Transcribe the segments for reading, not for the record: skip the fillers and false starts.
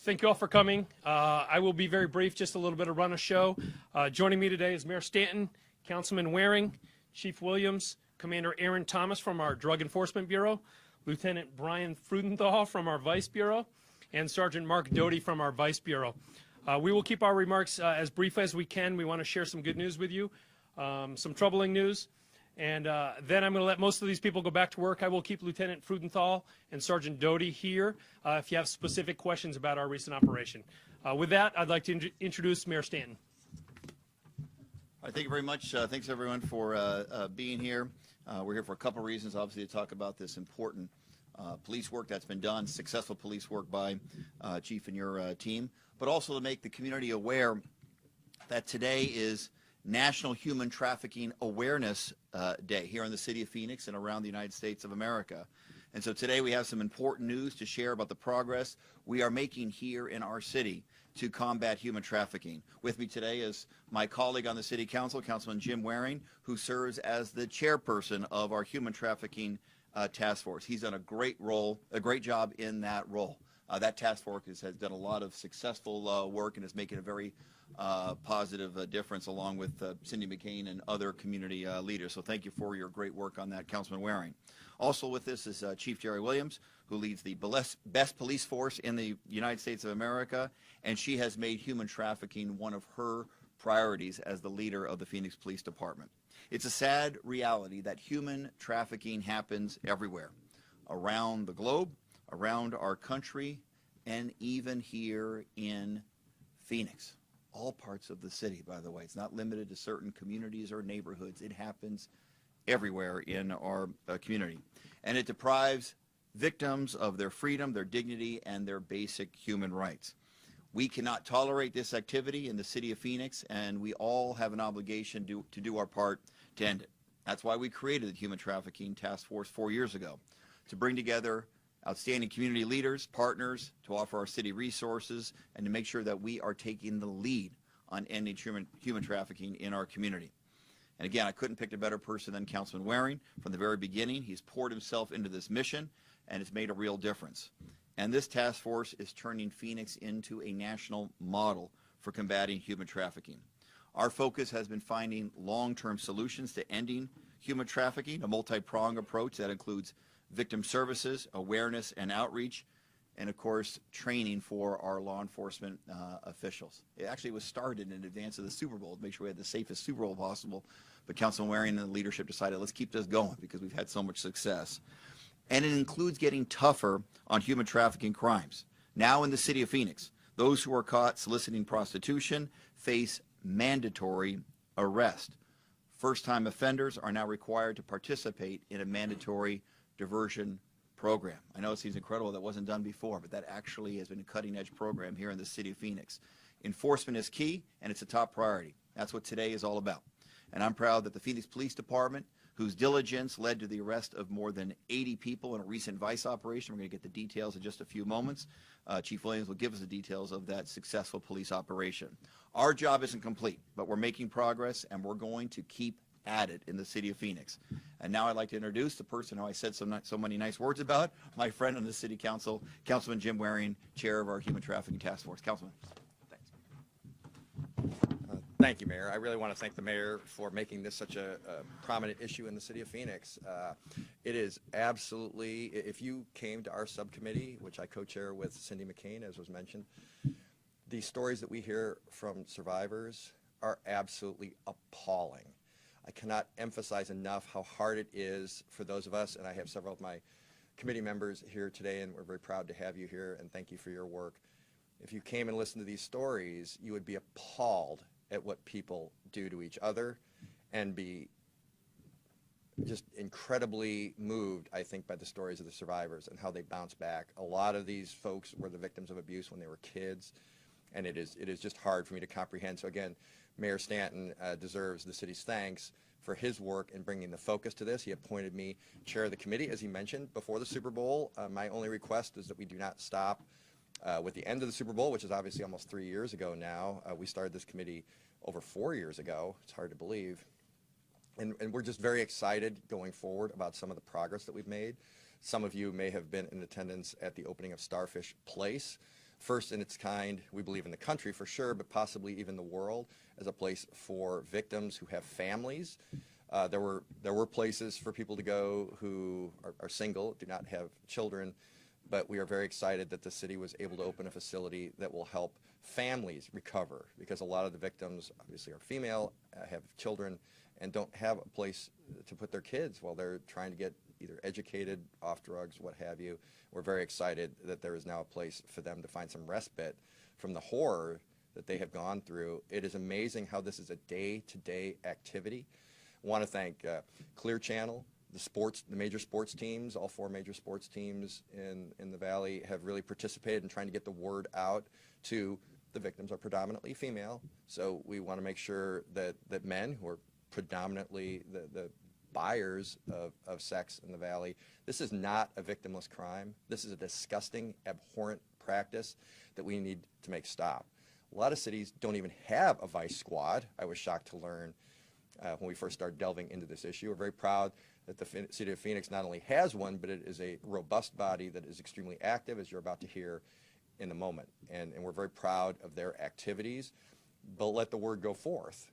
Thank you all for coming. I will be very brief, just a little bit of run of show. Joining me today is Mayor Stanton, Councilman Waring, Chief Williams, Commander Aaron Thomas from our Drug Enforcement Bureau, Lieutenant Brian Frudenthal from our Vice Bureau, and Sergeant Mark Doty from our Vice Bureau. We will keep our remarks as brief as we can. We want to share some good news with you, some troubling news, and then I'm going to let most of these people go back to work. I will keep Lieutenant Frudenthal and Sergeant Doty here if you have specific questions about our recent operation. With that, I'd like to introduce Mayor Stanton. All right, thank you very much. Thanks, everyone, for being here. We're here for a couple reasons, obviously, to talk about this important police work that's been done, successful police work by Chief and your team, but also to make the community aware that today is National Human Trafficking Awareness Day here in the city of Phoenix and around the United States of America. And so today we have some important news to share about the progress we are making here in our city to combat human trafficking. With me today is my colleague on the City Council, Councilman Jim Waring, who serves as the chairperson of our Human Trafficking Task Force. He's done a great job in that role. That task force has done a lot of successful work and is making a very positive difference, along with Cindy McCain and other community leaders. So thank you for your great work on that, Councilman Waring. Also with this is Chief Jerry Williams, who leads the best police force in the United States of America, and she has made human trafficking one of her priorities as the leader of the Phoenix Police Department. It's a sad reality that human trafficking happens everywhere, around the globe, around our country, and even here in Phoenix. All parts of the city, by the way. It's not limited to certain communities or neighborhoods. It happens everywhere in our community. And it deprives victims of their freedom, their dignity, and their basic human rights. We cannot tolerate this activity in the city of Phoenix, and we all have an obligation to do our part to end it. That's why we created the Human Trafficking Task Force 4 years ago, to bring together outstanding community leaders, partners, to offer our city resources, and to make sure that we are taking the lead on ending human trafficking in our community. And again, I couldn't pick a better person than Councilman Waring. From the very beginning, he's poured himself into this mission, and it's made a real difference. And this task force is turning Phoenix into a national model for combating human trafficking. Our focus has been finding long-term solutions to ending human trafficking, a multi-pronged approach that includes victim services, awareness and outreach, and of course, training for our law enforcement officials. It actually was started in advance of the Super Bowl to make sure we had the safest Super Bowl possible, but Councilman Waring and the leadership decided, let's keep this going because we've had so much success. And it includes getting tougher on human trafficking crimes. Now in the city of Phoenix, those who are caught soliciting prostitution face mandatory arrest. First-time offenders are now required to participate in a mandatory diversion program. I know it seems incredible that wasn't done before, but that actually has been a cutting-edge program here in the city of Phoenix. Enforcement is key, and it's a top priority. That's what today is all about. And I'm proud that the Phoenix Police Department, whose diligence led to the arrest of more than 80 people in a recent vice operation. We're going to get the details in just a few moments. Chief Williams will give us the details of that successful police operation. Our job isn't complete, but we're making progress, and we're going to keep at it in the city of Phoenix. And now I'd like to introduce the person who I said so many nice words about, my friend on the City Council, Councilman Jim Waring, chair of our Human Trafficking Task Force. Councilman. Thank you, Mayor. I really want to thank the mayor for making this such a prominent issue in the city of Phoenix. It is absolutely, if you came to our subcommittee, which I co-chair with Cindy McCain, as was mentioned, the stories that we hear from survivors are absolutely appalling. I cannot emphasize enough how hard it is for those of us, and I have several of my committee members here today, and we're very proud to have you here, and thank you for your work. If you came and listened to these stories, you would be appalled at what people do to each other and be just incredibly moved, I think, by the stories of the survivors and how they bounce back. A lot of these folks were the victims of abuse when they were kids, and it is just hard for me to comprehend. So again, Mayor Stanton deserves the city's thanks for his work in bringing the focus to this. He appointed me chair of the committee, as he mentioned, before the Super Bowl. My only request is that we do not stop with the end of the Super Bowl, which is obviously almost 3 years ago now. We started this committee over 4 years ago. It's hard to believe. And we're just very excited going forward about some of the progress that we've made. Some of you may have been in attendance at the opening of Starfish Place, first in its kind, we believe, in the country for sure, but possibly even the world, as a place for victims who have families. There were places for people to go who are single, do not have children, but we are very excited that the city was able to open a facility that will help families recover, because a lot of the victims obviously are female, have children, and don't have a place to put their kids while they're trying to get either educated, off drugs, what have you. We're very excited that there is now a place for them to find some respite from the horror that they have gone through. It is amazing how this is a day-to-day activity. I want to thank Clear Channel, the major sports teams. All 4 major sports teams in the Valley have really participated in trying to get the word out to the victims. Are predominantly female, so we want to make sure that men, who are predominantly the buyers of sex in the Valley, this is not a victimless crime. This is a disgusting, abhorrent practice that we need to make stop. A lot of cities don't even have a vice squad. I was shocked to learn when we first started delving into this issue. We're very proud that the city of Phoenix not only has one, but it is a robust body that is extremely active, as you're about to hear in a moment. And we're very proud of their activities, but let the word go forth.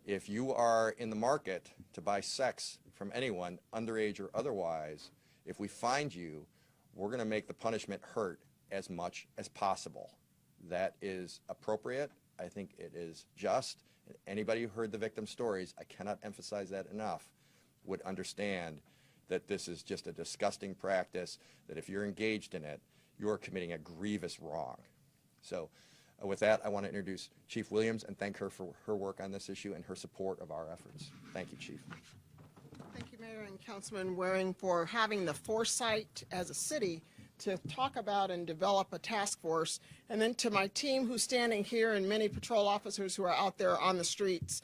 If you are in the market to buy sex from anyone, underage or otherwise, if we find you, we're going to make the punishment hurt as much as possible. That is appropriate. I think it is just. Anybody who heard the victim stories, I cannot emphasize that enough, would understand that this is just a disgusting practice, that if you're engaged in it, you're committing a grievous wrong. So with that, I want to introduce Chief Williams and thank her for her work on this issue and her support of our efforts. Thank you, Chief. Thank you, Mayor and Councilman Waring, for having the foresight as a city to talk about and develop a task force. And then to my team who's standing here and many patrol officers who are out there on the streets.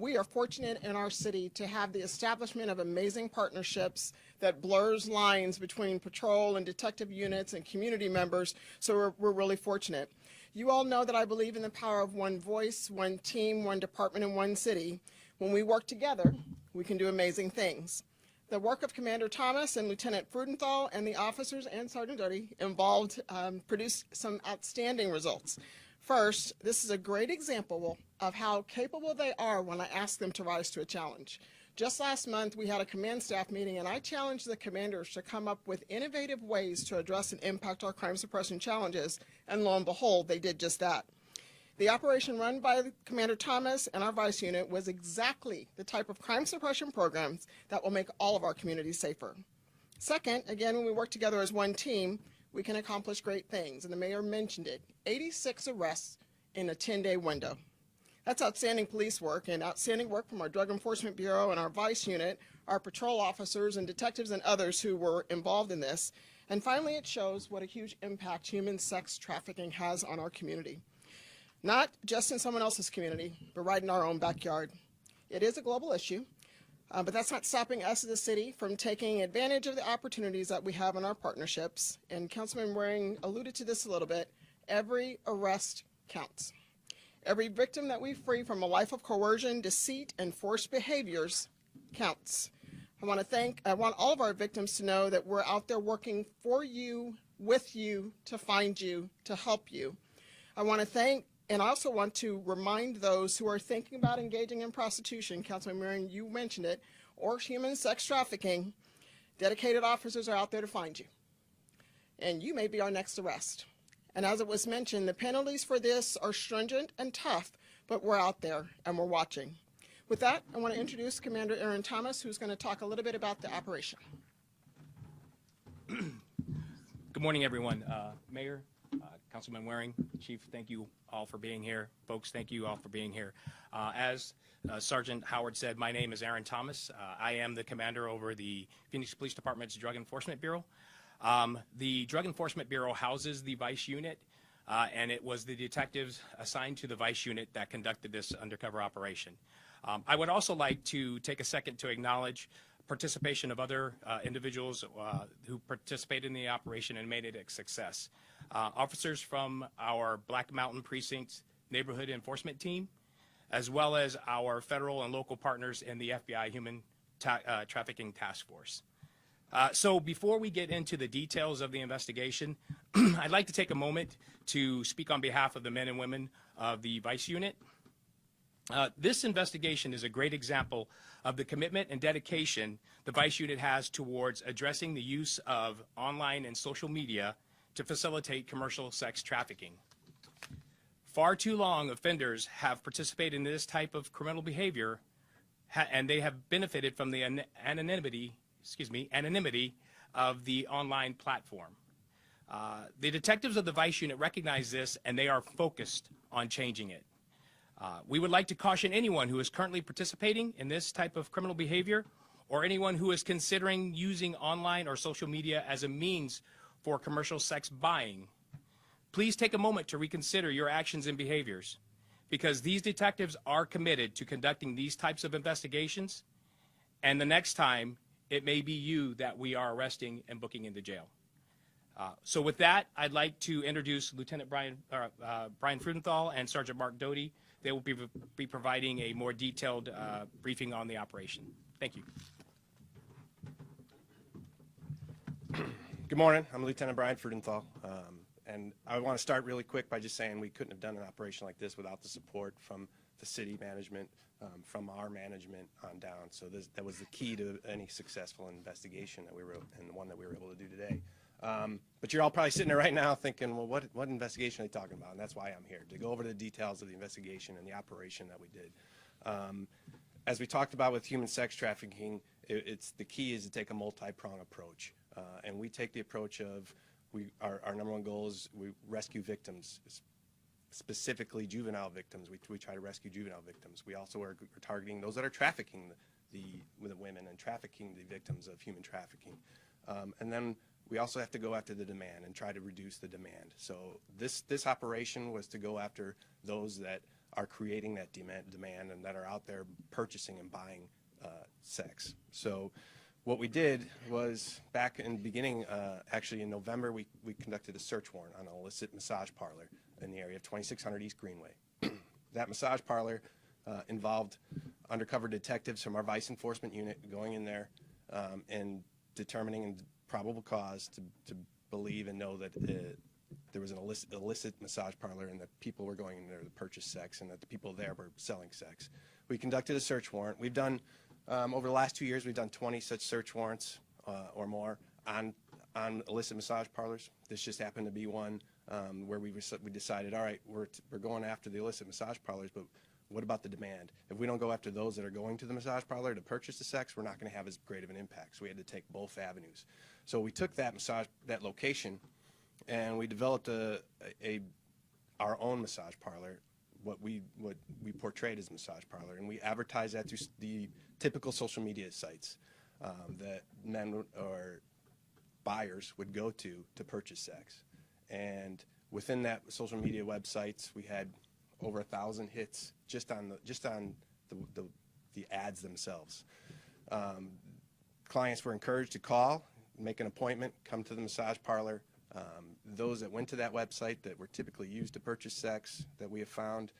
We are fortunate in our city to have the establishment of amazing partnerships that blurs lines between patrol and detective units and community members. So we're really fortunate. You all know that I believe in the power of one voice, one team, one department, and one city. When we work together, we can do amazing things. The work of Commander Thomas and Lieutenant Frudenthal and the officers and Sergeant Doty involved produced some outstanding results. First, this is a great example of how capable they are when I ask them to rise to a challenge. Just last month, we had a command staff meeting, and I challenged the commanders to come up with innovative ways to address and impact our crime suppression challenges, and lo and behold, they did just that. The operation run by Commander Thomas and our vice unit was exactly the type of crime suppression programs that will make all of our communities safer. Second, again, when we work together as one team, we can accomplish great things, and the mayor mentioned it. 86 arrests in a 10-day window. That's outstanding police work, and outstanding work from our Drug Enforcement Bureau and our vice unit, our patrol officers and detectives and others who were involved in this. And finally, it shows what a huge impact human sex trafficking has on our community. Not just in someone else's community, but right in our own backyard. It is a global issue, but that's not stopping us as a city from taking advantage of the opportunities that we have in our partnerships. And Councilman Waring alluded to this a little bit. Every arrest counts. Every victim that we free from a life of coercion, deceit, and forced behaviors counts. I want all of our victims to know that we're out there working for you, with you, to find you, to help you. I also want to remind those who are thinking about engaging in prostitution, Councilman Waring, you mentioned it, or human sex trafficking, dedicated officers are out there to find you. And you may be our next arrest. And as it was mentioned, the penalties for this are stringent and tough, but we're out there and we're watching. With that, I want to introduce Commander Aaron Thomas, who's going to talk a little bit about the operation. Good morning, everyone. Mayor, Councilman Waring, Chief, thank you all for being here. Folks, thank you all for being here. As Sergeant Howard said, my name is Aaron Thomas. I am the commander over the Phoenix Police Department's Drug Enforcement Bureau. The Drug Enforcement Bureau houses the Vice Unit, and it was the detectives assigned to the Vice Unit that conducted this undercover operation. I would also like to take a second to acknowledge participation of other individuals who participated in the operation and made it a success. Officers from our Black Mountain Precinct's Neighborhood Enforcement Team, as well as our federal and local partners in the FBI Human Trafficking Task Force. So before we get into the details of the investigation, I'd like to take a moment to speak on behalf of the men and women of the Vice Unit. This investigation is a great example of the commitment and dedication the Vice Unit has towards addressing the use of online and social media to facilitate commercial sex trafficking. Far too long, offenders have participated in this type of criminal behavior, and they have benefited from the anonymity of the online platform. The detectives of the Vice Unit recognize this, and they are focused on changing it. We would like to caution anyone who is currently participating in this type of criminal behavior, or anyone who is considering using online or social media as a means for commercial sex buying. Please take a moment to reconsider your actions and behaviors, because these detectives are committed to conducting these types of investigations, and the next time, it may be you that we are arresting and booking into jail. So with that, I'd like to introduce Lieutenant Brian Frudenthal and Sergeant Mark Doty. They will be providing a more detailed briefing on the operation. Thank you. Good morning. I'm Lieutenant Brian Frudenthal. And I want to start really quick by just saying we couldn't have done an operation like this without the support from the city management, from our management on down. So that was the key to any successful investigation that we were, and the one that we were able to do today. But you're all probably sitting there right now thinking, well, what investigation are they talking about? And that's why I'm here, to go over the details of the investigation and the operation that we did. As we talked about with human sex trafficking, it's the key is to take a multi-pronged approach. And we take the approach of our number one goal is we rescue victims, specifically juvenile victims. We try to rescue juvenile victims. We also are targeting those that are trafficking the women and trafficking the victims of human trafficking. And then we also have to go after the demand and try to reduce the demand. So this operation was to go after those that are creating that demand and that are out there purchasing and buying sex. So what we did was back in the beginning, actually in November, we conducted a search warrant on an illicit massage parlor in the area of 2600 East Greenway. That massage parlor involved undercover detectives from our Vice Enforcement Unit going in there and determining probable cause to believe and know that there was an illicit massage parlor and that people were going in there to purchase sex and that the people there were selling sex. We conducted a search warrant. We've done, over the last 2 years, we've done 20 such search warrants or more on illicit massage parlors. This just happened to be one where we decided, all right, we're going after the illicit massage parlors, but what about the demand? If we don't go after those that are going to the massage parlor to purchase the sex, we're not going to have as great of an impact. So we had to take both avenues. So we took that location, and we developed our own massage parlor, what we portrayed as a massage parlor, and we advertised that through the typical social media sites that men or buyers would go to purchase sex. And within that social media websites, we had over 1,000 hits just on the ads themselves. Clients were encouraged to call, make an appointment, come to the massage parlor. Those that went to that website that were typically used to purchase sex that we have found,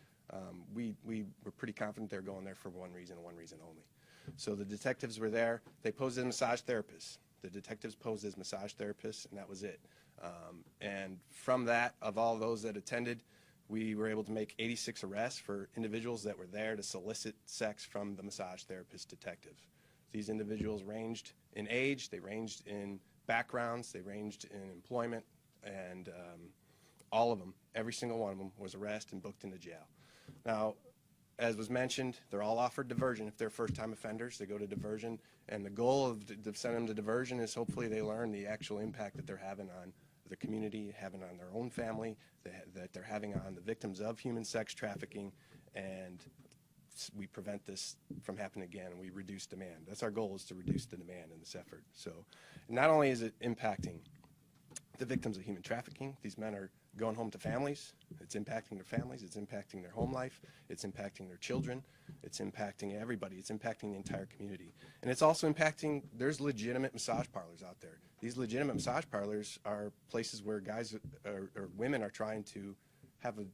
we were pretty confident they're going there for one reason and one reason only. So the detectives were there. They posed as massage therapists. The detectives posed as massage therapists, and that was it. And from that, of all those that attended, we were able to make 86 arrests for individuals that were there to solicit sex from the massage therapist detective. These individuals ranged in age, they ranged in backgrounds, they ranged in employment, and all of them, every single one of them, was arrested and booked into jail. Now, as was mentioned, they're all offered diversion. If they're first-time offenders, they go to diversion, and the goal of sending them to diversion is hopefully they learn the actual impact that they're having on the community, having on their own family, that they're having on the victims of human sex trafficking, and we prevent this from happening again, and we reduce demand. That's our goal, is to reduce the demand in this effort. So not only is it impacting the victims of human trafficking, these men are going home to families, it's impacting their families, it's impacting their home life, it's impacting their children, it's impacting everybody, it's impacting the entire community. And it's also impacting, there's legitimate massage parlors out there. These legitimate massage parlors are places where guys or women are trying to have a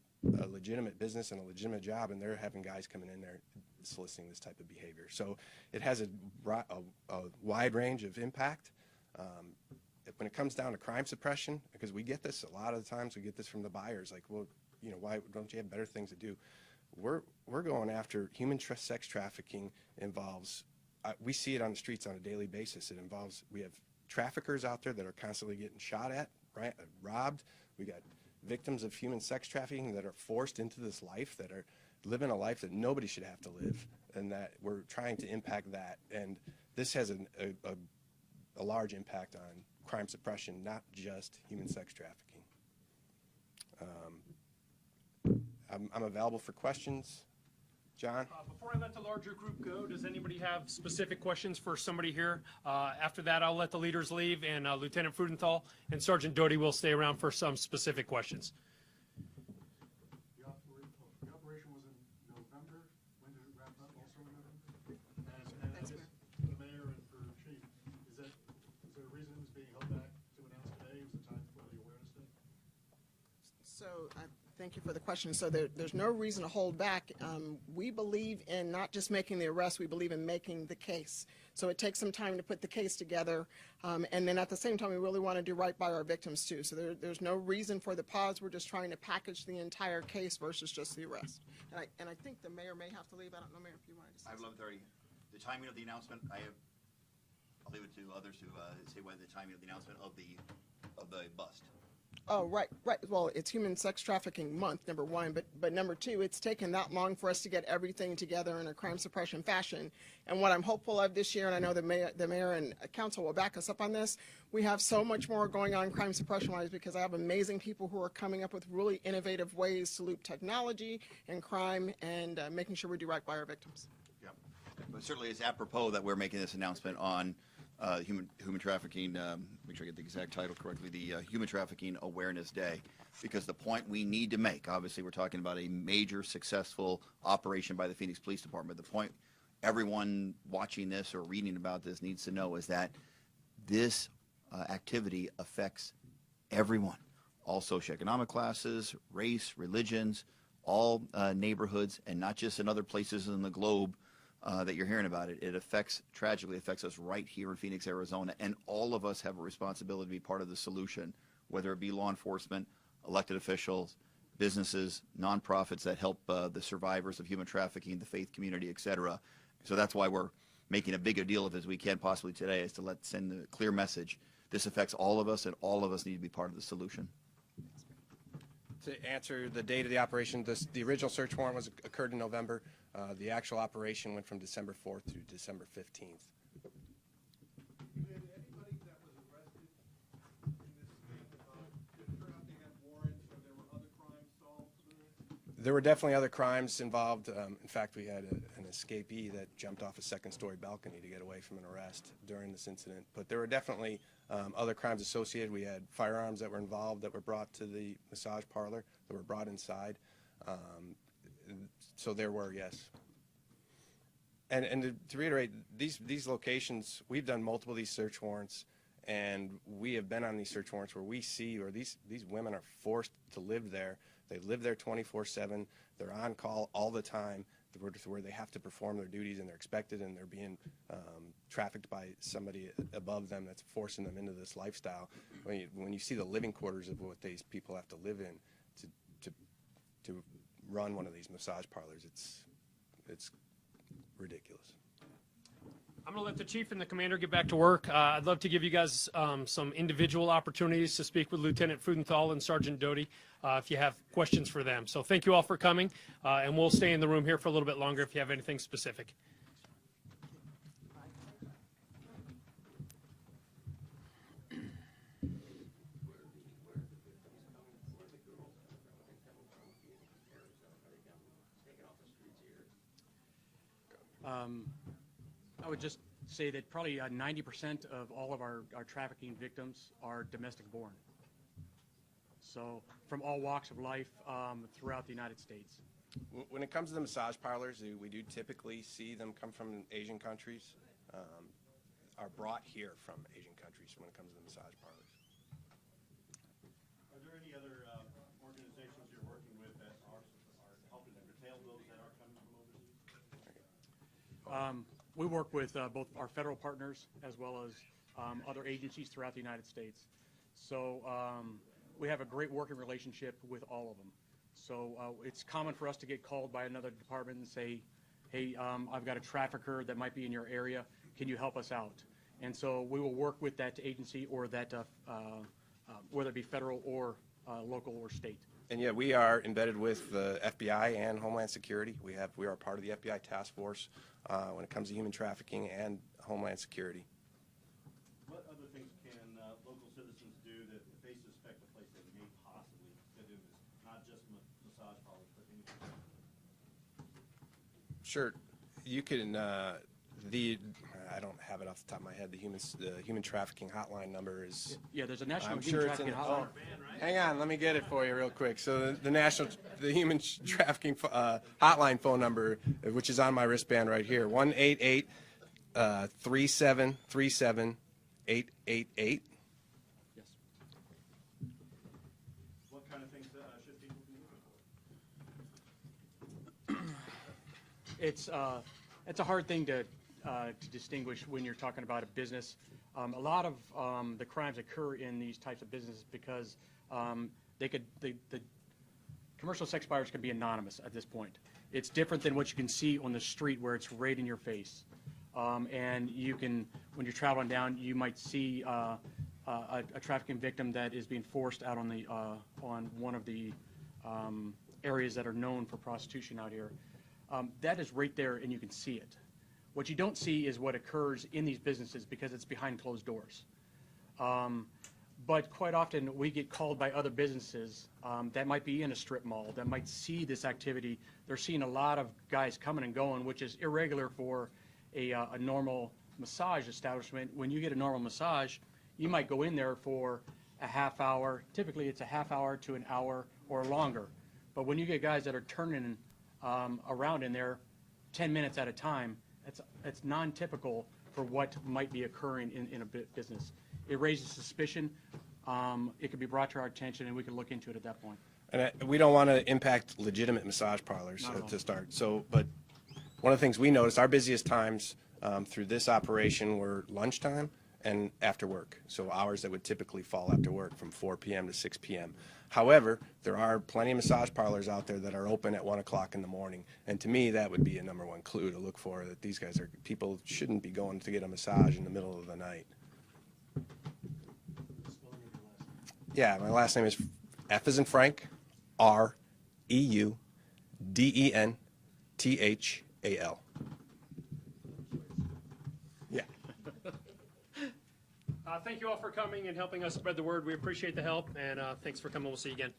legitimate business and a legitimate job, and they're having guys coming in there soliciting this type of behavior. So it has a wide range of impact. When it comes down to crime suppression, because we get this a lot of the times, we get this from the buyers, like, well, why don't you have better things to do? We're going after sex trafficking involves, we see it on the streets on a daily basis. It involves, we have traffickers out there that are constantly getting shot at, right, robbed. We got victims of human sex trafficking that are forced into this life, that are living a life that nobody should have to live, and that we're trying to impact that. And this has a large impact on crime suppression, not just human sex trafficking. I'm available for questions. John? Before I let the larger group go, does anybody have specific questions for somebody here? After that, I'll let the leaders leave, and Lieutenant Frudenthal and Sergeant Doty will stay around for some specific questions. The operation was in November. When did it wrap up? Also in November? And I guess for the mayor and for chief, is there a reason it was being held back to announce today? Was it time for the awareness day? So thank you for the question. So there's no reason to hold back. We believe in not just making the arrest, we believe in making the case. So it takes some time to put the case together. And then at the same time, we really want to do right by our victims too. So there's no reason for the pause. We're just trying to package the entire case versus just the arrest. And I think the mayor may have to leave. I don't know, Mayor, if you wanted to say I have 11:30. The timing of the announcement, I'll leave it to others to say when the timing of the announcement of the bust. Oh, right. Well, it's Human Sex Trafficking Month, number one, but number two, it's taken that long for us to get everything together in a crime suppression fashion. And what I'm hopeful of this year, and I know the mayor and council will back us up on this, we have so much more going on crime suppression-wise because I have amazing people who are coming up with really innovative ways to loop technology and crime and making sure we do right by our victims. Yeah, but certainly it's apropos that we're making this announcement on human trafficking, make sure I get the exact title correctly, the Human Trafficking Awareness Day, because the point we need to make, obviously we're talking about a major successful operation by the Phoenix Police Department. The point everyone watching this or reading about this needs to know is that this activity affects everyone, all socioeconomic classes, race, religions, all neighborhoods, and not just in other places in the globe that you're hearing about it. It tragically affects us right here in Phoenix, Arizona, and all of us have a responsibility to be part of the solution, whether it be law enforcement, elected officials, businesses, nonprofits that help the survivors of human trafficking, the faith community, et cetera. So that's why we're making a bigger deal of it as we can possibly today, is to send a clear message. This affects all of us, and all of us need to be part of the solution. To answer the date of the operation, the original search warrant occurred in November. The actual operation went from December 4th to December 15th. Did anybody that was arrested in this state, did it turn out they had warrants or there were other crimes solved for this? There were definitely other crimes involved. In fact, we had an escapee that jumped off a second-story balcony to get away from an arrest during this incident. But there were definitely other crimes associated. We had firearms that were involved that were brought to the massage parlor, that were brought inside. So there were, yes. And to reiterate, these locations, we've done multiple of these search warrants, and we have been on these search warrants where we see, or these women are forced to live there. They live there 24/7. They're on call all the time, where they have to perform their duties, and they're expected, and they're being trafficked by somebody above them that's forcing them into this lifestyle. When you see the living quarters of what these people have to live in to run one of these massage parlors, it's ridiculous. I'm going to let the chief and the commander get back to work. I'd love to give you guys some individual opportunities to speak with Lieutenant Frudenthal and Sergeant Doty if you have questions for them. So thank you all for coming, and we'll stay in the room here for a little bit longer if you have anything specific. I would just say that probably 90% of all of our trafficking victims are domestic born. So from all walks of life throughout the United States. When it comes to the massage parlors, we do typically see them come from Asian countries, are brought here from Asian countries when it comes to the massage parlors. Are there any other organizations you're working with that are helping to curtail those that are coming from overseas? We work with both our federal partners as well as other agencies throughout the United States. So we have a great working relationship with all of them. So it's common for us to get called by another department and say, hey, I've got a trafficker that might be in your area. Can you help us out? And so we will work with that agency or that, whether it be federal or local or state. And yeah, we are embedded with the FBI and Homeland Security. We are part of the FBI task force when it comes to human trafficking and Homeland Security. What other things can local citizens do that if they suspect a place they may possibly could do this, not just massage parlors, but anything? Sure, you can. I don't have it off the top of my head. The human trafficking hotline number is. Yeah, there's a national I'm human sure it's in. trafficking hotline. Hang on, let me get it for you real quick. So the human trafficking hotline phone number, which is on my wristband right here, 1-888-3737-888. Yes. What kind of things should people be looking for? It's a hard thing to distinguish when you're talking about a business. A lot of the crimes occur in these types of businesses because the commercial sex buyers can be anonymous at this point. It's different than what you can see on the street where it's right in your face. And you can, when you're traveling down, you might see a trafficking victim that is being forced out on one of the areas that are known for prostitution out here. That is right there, and you can see it. What you don't see is what occurs in these businesses because it's behind closed doors. But quite often we get called by other businesses that might be in a strip mall, that might see this activity. They're seeing a lot of guys coming and going, which is irregular for a normal massage establishment. When you get a normal massage, you might go in there for a half hour. Typically it's a half hour to an hour or longer. But when you get guys that are turning around in there 10 minutes at a time, it's non-typical for what might be occurring in a business. It raises suspicion. It could be brought to our attention, and we can look into it at that point. And we don't want to impact legitimate massage parlors to start. So, but one of the things we noticed, our busiest times through this operation were lunchtime and after work. So hours that would typically fall after work from 4 p.m. to 6 p.m. However, there are plenty of massage parlors out there that are open at 1 o'clock in the morning. And to me, that would be a #1 clue to look for, that these guys people shouldn't be going to get a massage in the middle of the night. Yeah, my last name is F as in Frank, R-E-U-D-E-N-T-H-A-L. Yeah. Thank you all for coming and helping us spread the word. We appreciate the help, and thanks for coming. We'll see you again.